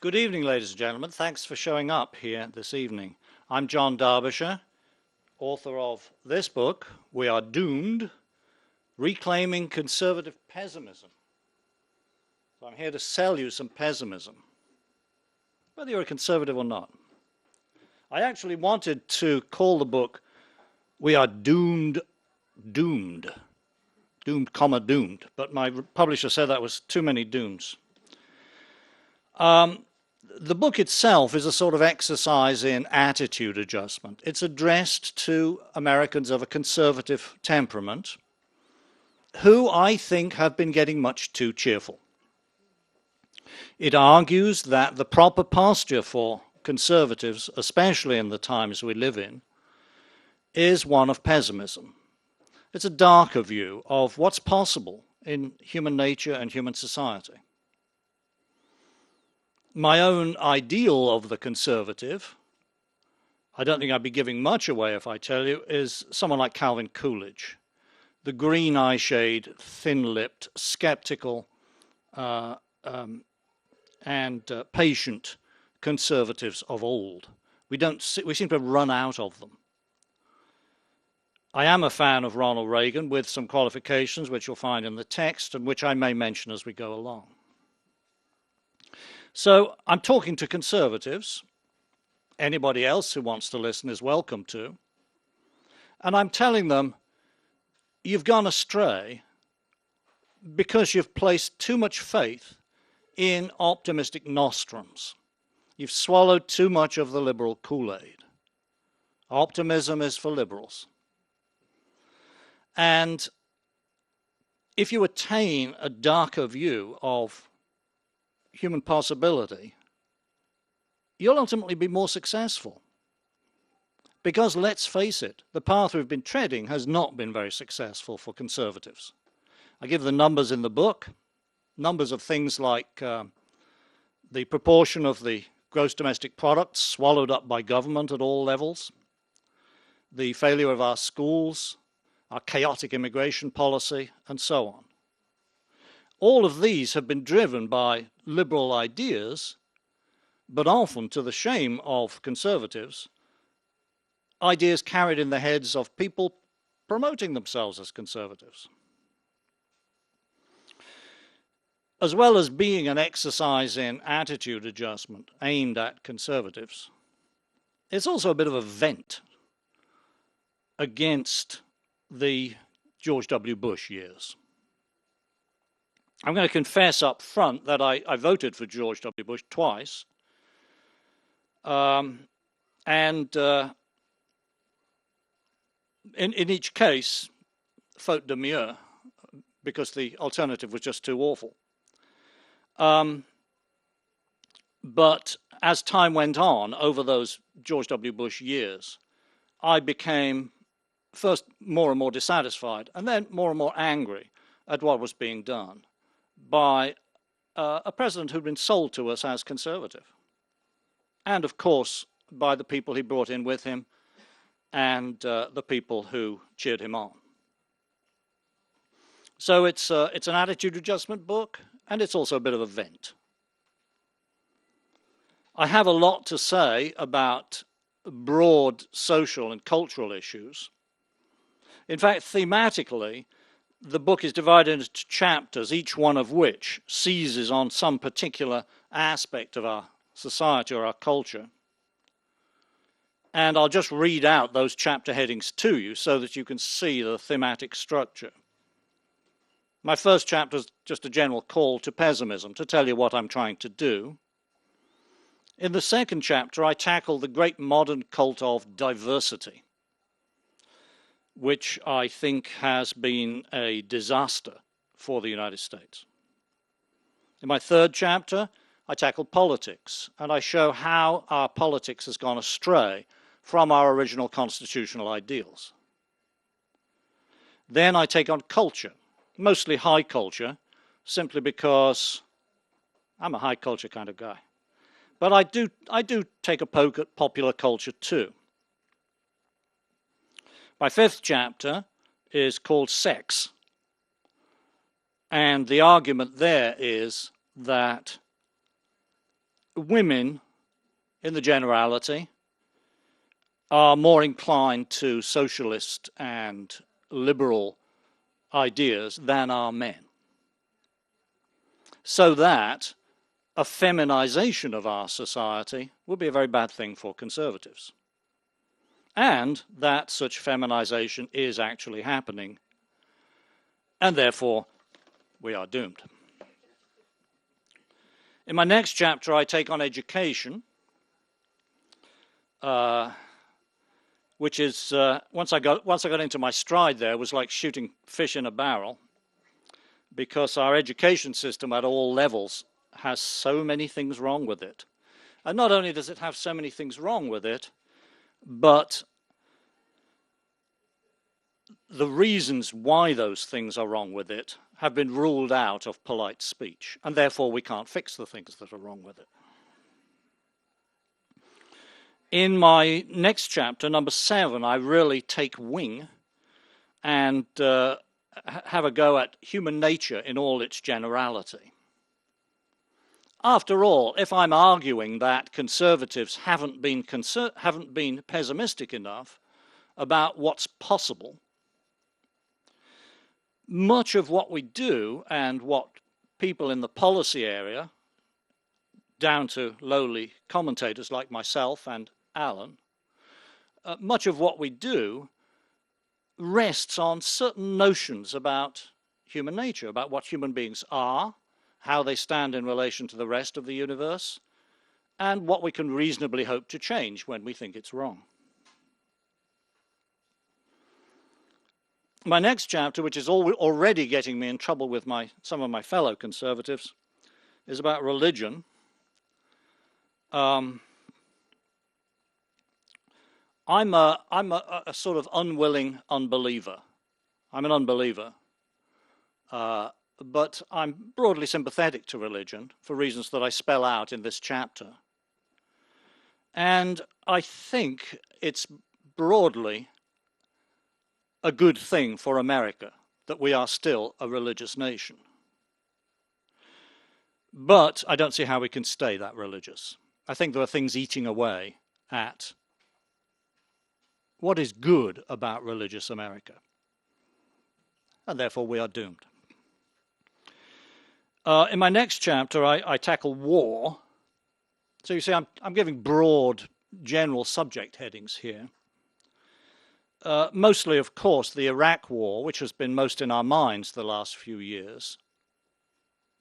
Good evening, ladies and gentlemen. Thanks for showing up here this evening. I'm John Derbyshire, author of this book, We Are Doomed, Reclaiming Conservative Pessimism. So I'm here to sell you some pessimism, whether you're a conservative or not. I actually wanted to call the book We Are Doomed, Doomed, Doomed, but my publisher said that was too many dooms. The book itself is a sort of exercise in attitude adjustment. It's addressed to Americans of a conservative temperament who I think have been getting much too cheerful. It argues that the proper posture for conservatives, especially in the times we live in, is one of pessimism. It's a darker view of what's possible in human nature and human society. My own ideal of the conservative, I don't think I'd be giving much away if I tell you, is someone like Calvin Coolidge, the green eyeshade, thin-lipped, skeptical, and patient conservatives of old. We seem to have run out of them. I am a fan of Ronald Reagan with some qualifications which you'll find in the text and which I may mention as we go along. So I'm talking to conservatives. Anybody else who wants to listen is welcome to. And I'm telling them, you've gone astray because you've placed too much faith in optimistic nostrums. You've swallowed too much of the liberal Kool-Aid. Optimism is for liberals. And if you attain a darker view of human possibility, you'll ultimately be more successful. Because let's face it, the path we've been treading has not been very successful for conservatives. I give the numbers in the book, numbers of things like the proportion of the gross domestic product swallowed up by government at all levels, the failure of our schools, our chaotic immigration policy, and so on. All of these have been driven by liberal ideas, but often to the shame of conservatives, ideas carried in the heads of people promoting themselves as conservatives. As well as being an exercise in attitude adjustment aimed at conservatives, it's also a bit of a vent against the George W. Bush years. I'm going to confess up front that I voted for George W. Bush twice. In each case, faute de mieux, because the alternative was just too awful. But as time went on, over those George W. Bush years, I became first more and more dissatisfied, and then more and more angry at what was being done by a president who'd been sold to us as conservative. And of course, by the people he brought in with him and the people who cheered him on. So it's an attitude adjustment book, and it's also a bit of a vent. I have a lot to say about broad social and cultural issues. In fact, thematically, the book is divided into chapters, each one of which seizes on some particular aspect of our society or our culture. And I'll just read out those chapter headings to you so that you can see the thematic structure. My first chapter is just a general call to pessimism, to tell you what I'm trying to do. In the second chapter, I tackle the great modern cult of diversity, which I think has been a disaster for the United States. In my third chapter, I tackle politics, and I show how our politics has gone astray from our original constitutional ideals. Then I take on culture, mostly high culture, simply because I'm a high culture kind of guy. But I do take a poke at popular culture too. My fifth chapter is called Sex. And the argument there is that women, in the generality, are more inclined to socialist and liberal ideas than are men. So that a feminization of our society would be a very bad thing for conservatives. And that such feminization is actually happening, and therefore we are doomed. In my next chapter, I take on education, which is, once I got into my stride there, was like shooting fish in a barrel, because our education system at all levels has so many things wrong with it. And not only does it have so many things wrong with it, but the reasons why those things are wrong with it have been ruled out of polite speech, and therefore we can't fix the things that are wrong with it. In my next chapter, number 7, I really take wing and have a go at human nature in all its generality. After all, if I'm arguing that conservatives haven't been pessimistic enough about what's possible, much of what we do and what people in the policy area, down to lowly commentators like myself and Alan, much of what we do rests on certain notions about human nature, about what human beings are, how they stand in relation to the rest of the universe, and what we can reasonably hope to change when we think it's wrong. My next chapter, which is already getting me in trouble with some of my fellow conservatives, is about religion. I'm a sort of unwilling unbeliever. I'm an unbeliever. But I'm broadly sympathetic to religion for reasons that I spell out in this chapter. And I think it's broadly a good thing for America that we are still a religious nation. But I don't see how we can stay that religious. I think there are things eating away at what is good about religious America. And therefore we are doomed. In my next chapter, I tackle war. So you see, I'm giving broad, general subject headings here. Mostly, of course, the Iraq War, which has been most in our minds the last few years.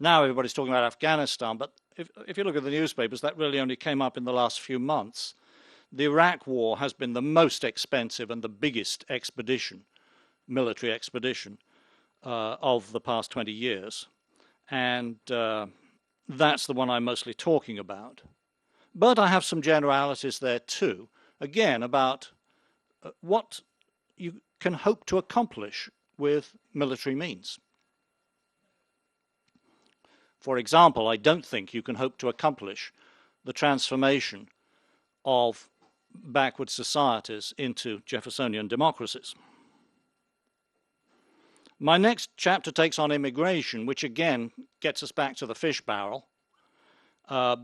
Now everybody's talking about Afghanistan, but if you look at the newspapers, that really only came up in the last few months. The Iraq War has been the most expensive and the biggest expedition, military expedition, of the past 20 years. And that's the one I'm mostly talking about. But I have some generalities there too, again, about what you can hope to accomplish with military means. For example, I don't think you can hope to accomplish the transformation of backward societies into Jeffersonian democracies. My next chapter takes on immigration, which again gets us back to the fish barrel,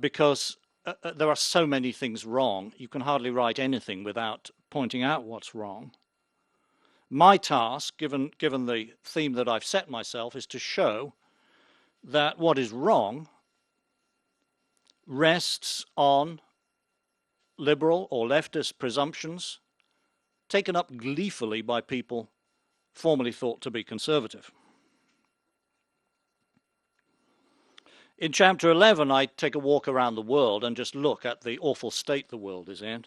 because there are so many things wrong. You can hardly write anything without pointing out what's wrong. My task, given the theme that I've set myself, is to show that what is wrong rests on liberal or leftist presumptions taken up gleefully by people formerly thought to be conservative. In chapter 11, I take a walk around the world and just look at the awful state the world is in.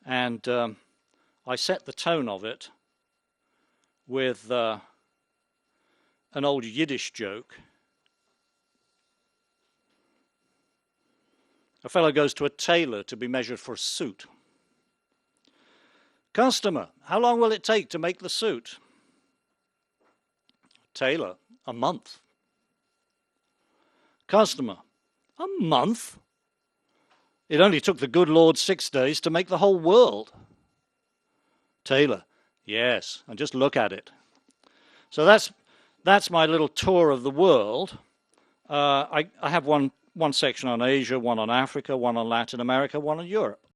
And I set the tone of it with an old Yiddish joke. A fellow goes to a tailor to be measured for a suit. Customer, how long will it take to make the suit? Tailor, a month. Customer, a month? It only took the good Lord 6 days to make the whole world. Tailor, yes, and just look at it. So that's my little tour of the world. I have one one section on Asia, one on Africa, one on Latin America, one on Europe.